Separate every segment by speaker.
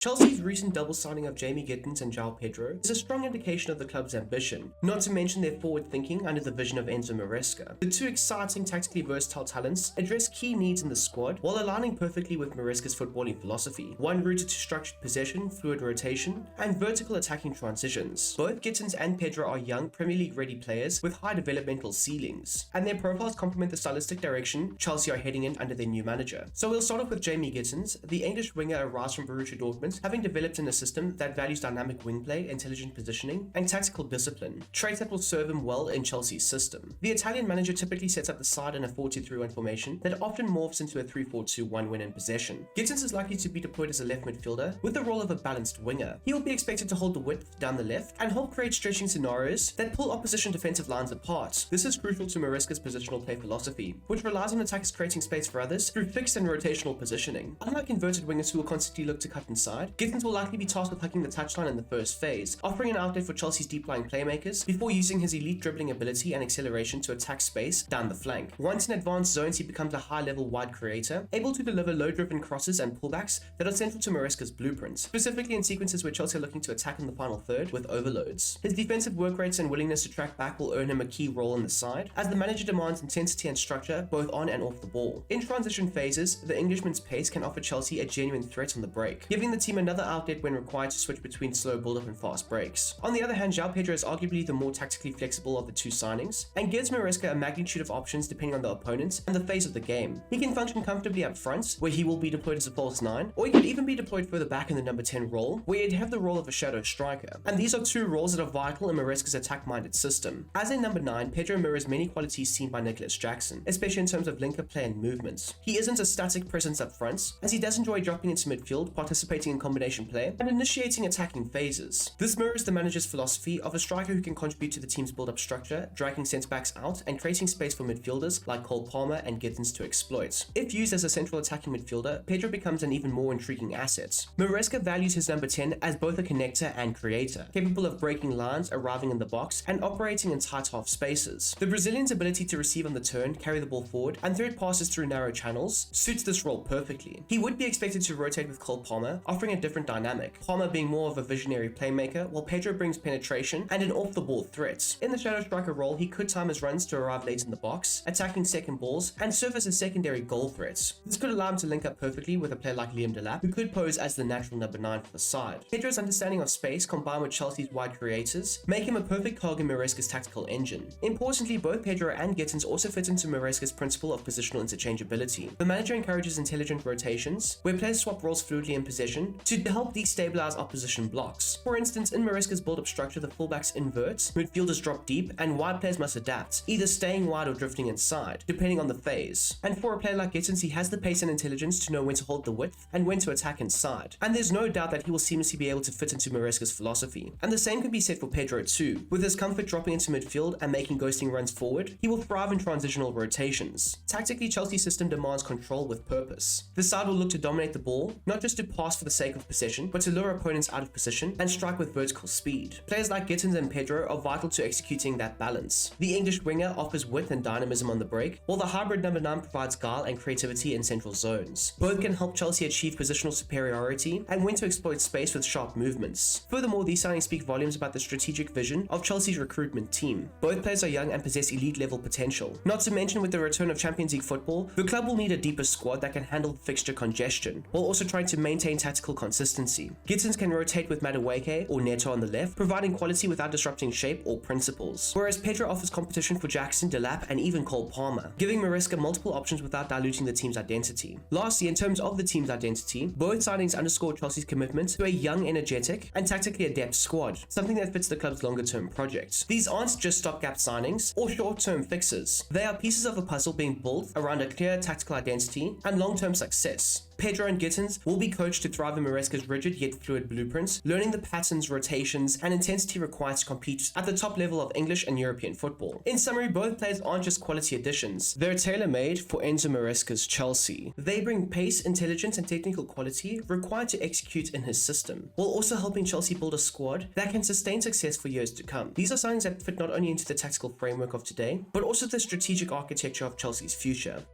Speaker 1: Chelsea's recent double signing of Gittens and Joao Pedro is a strong indication of the club's ambition, not to mention their forward thinking under the vision of Enzo Maresca. The two exciting, tactically versatile talents address key needs in the squad while aligning perfectly with Maresca's footballing philosophy, one rooted to structured possession, fluid rotation, and vertical attacking transitions. Both Gittens and Pedro are young, Premier League ready players with high developmental ceilings, and their profiles complement the stylistic direction Chelsea are heading in under their new manager. So we'll start off with Gittens. The English winger arrives from Borussia Dortmund, having developed in a system that values dynamic wing play, intelligent positioning, and tactical discipline, traits that will serve him well in Chelsea's system. The Italian manager typically sets up the side in a 4-2-3-1 formation that often morphs into a 3-4-2-1 when in possession. Gittens is likely to be deployed as a left midfielder with the role of a balanced winger. He will be expected to hold the width down the left and help create stretching scenarios that pull opposition defensive lines apart. This is crucial to Maresca's positional play philosophy, which relies on attackers creating space for others through fixed and rotational positioning. Unlike inverted wingers who will constantly look to cut inside, Gittens will likely be tasked with hugging the touchline in the first phase, offering an outlet for Chelsea's deep-lying playmakers before using his elite dribbling ability and acceleration to attack space down the flank. Once in advanced zones, he becomes a high-level wide creator, able to deliver low-driven crosses and pullbacks that are central to Maresca's blueprint, specifically in sequences where Chelsea are looking to attack in the final third with overloads. His defensive work rates and willingness to track back will earn him a key role in the side, as the manager demands intensity and structure both on and off the ball. In transition phases, the Englishman's pace can offer Chelsea a genuine threat on the break, giving the team another outlet when required to switch between slow build-up and fast breaks. On the other hand, Joao Pedro is arguably the more tactically flexible of the two signings, and gives Maresca a magnitude of options depending on the opponent and the phase of the game. He can function comfortably up front, where he will be deployed as a false 9, or he could even be deployed further back in the number 10 role, where he'd have the role of a shadow striker. And these are two roles that are vital in Maresca's attack-minded system. As a number 9, Pedro mirrors many qualities seen by Nicholas Jackson, especially in terms of linker play and movements. He isn't a static presence up front, as he does enjoy dropping into midfield, participating in combination play, and initiating attacking phases. This mirrors the manager's philosophy of a striker who can contribute to the team's build-up structure, dragging centre-backs out and creating space for midfielders like Cole Palmer and Gittens to exploit. If used as a central attacking midfielder, Pedro becomes an even more intriguing asset. Maresca values his number 10 as both a connector and creator, capable of breaking lines, arriving in the box, and operating in tight half spaces. The Brazilian's ability to receive on the turn, carry the ball forward, and thread passes through narrow channels suits this role perfectly. He would be expected to rotate with Cole Palmer, offering a different dynamic, Palmer being more of a visionary playmaker, while Pedro brings penetration and an off-the-ball threat. In the shadow striker role, he could time his runs to arrive late in the box, attacking second balls, and serve as a secondary goal threat. This could allow him to link up perfectly with a player like Liam Delap, who could pose as the natural number 9 for the side. Pedro's understanding of space, combined with Chelsea's wide creators, make him a perfect cog in Maresca's tactical engine. Importantly, both Pedro and Gittens also fit into Maresca's principle of positional interchangeability. The manager encourages intelligent rotations, where players swap roles fluidly in possession to help destabilize opposition blocks. For instance, in Maresca's build-up structure, the fullbacks invert, midfielders drop deep, and wide players must adapt, either staying wide or drifting inside, depending on the phase. And for a player like Gittens, he has the pace and intelligence to know when to hold the width and when to attack inside. And there's no doubt that he will seamlessly be able to fit into Maresca's philosophy. And the same can be said for Pedro too. With his comfort dropping into midfield and making ghosting runs forward, he will thrive in transitional rotations. Tactically, Chelsea's system demands control with purpose. The side will look to dominate the ball, not just to pass for the sake of possession, but to lure opponents out of position and strike with vertical speed. Players like Gittens and Pedro are vital to executing that balance. The English winger offers width and dynamism on the break, while the hybrid number 9 provides guile and creativity in central zones. Both can help Chelsea achieve positional superiority and when to exploit space with sharp movements. Furthermore, these signings speak volumes about the strategic vision of Chelsea's recruitment team. Both players are young and possess elite level potential. Not to mention, with the return of Champions League football, the club will need a deeper squad that can handle fixture congestion, while also trying to maintain tactical consistency. Gittens can rotate with Madueke or Neto on the left, providing quality without disrupting shape or principles, whereas Pedro offers competition for Jackson, Delap, and even Cole Palmer, giving Maresca multiple options without diluting the team's identity. Lastly, in terms of the team's identity, both signings underscore Chelsea's commitment to a young, energetic, and tactically adept squad, something that fits the club's longer-term projects. These aren't just stopgap signings or short-term fixes. They are pieces of a puzzle being built around a clear tactical identity and long-term success. Pedro and Gittens will be coached to thrive in Maresca's rigid yet fluid blueprints, learning the patterns, rotations, and intensity required to compete at the top level of English and European football. In summary, both players aren't just quality additions. They're tailor-made for Enzo Maresca's Chelsea. They bring pace, intelligence, and technical quality required to execute in his system, while also helping Chelsea build a squad that can sustain success for years to come. These are signings that fit not only into the tactical framework of today, but also the strategic architecture of Chelsea's future.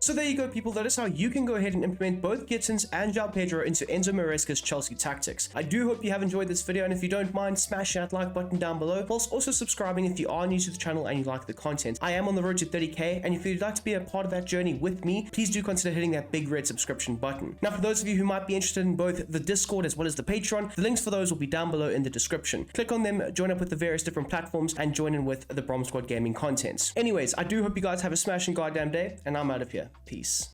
Speaker 1: So there you go, people. That is how you can go ahead and implement both Gittens and Joao Pedro into Enzo Maresca's Chelsea tactics. I do hope you have enjoyed this video, and if you don't mind, smash that like button down below, whilst also subscribing if you are new to the channel and you like the content. I am on the road to 30k, and if you'd like to be a part of that journey with me, please do consider hitting that big red subscription button. Now, for those of you who might be interested in both the Discord as well as the Patreon, the links for those will be down below in the description. Click on them, join up with the various different platforms, and join in with the Brom Squad gaming content. Anyways, I do hope you guys have a smashing goddamn day, and I'm out of here. Peace.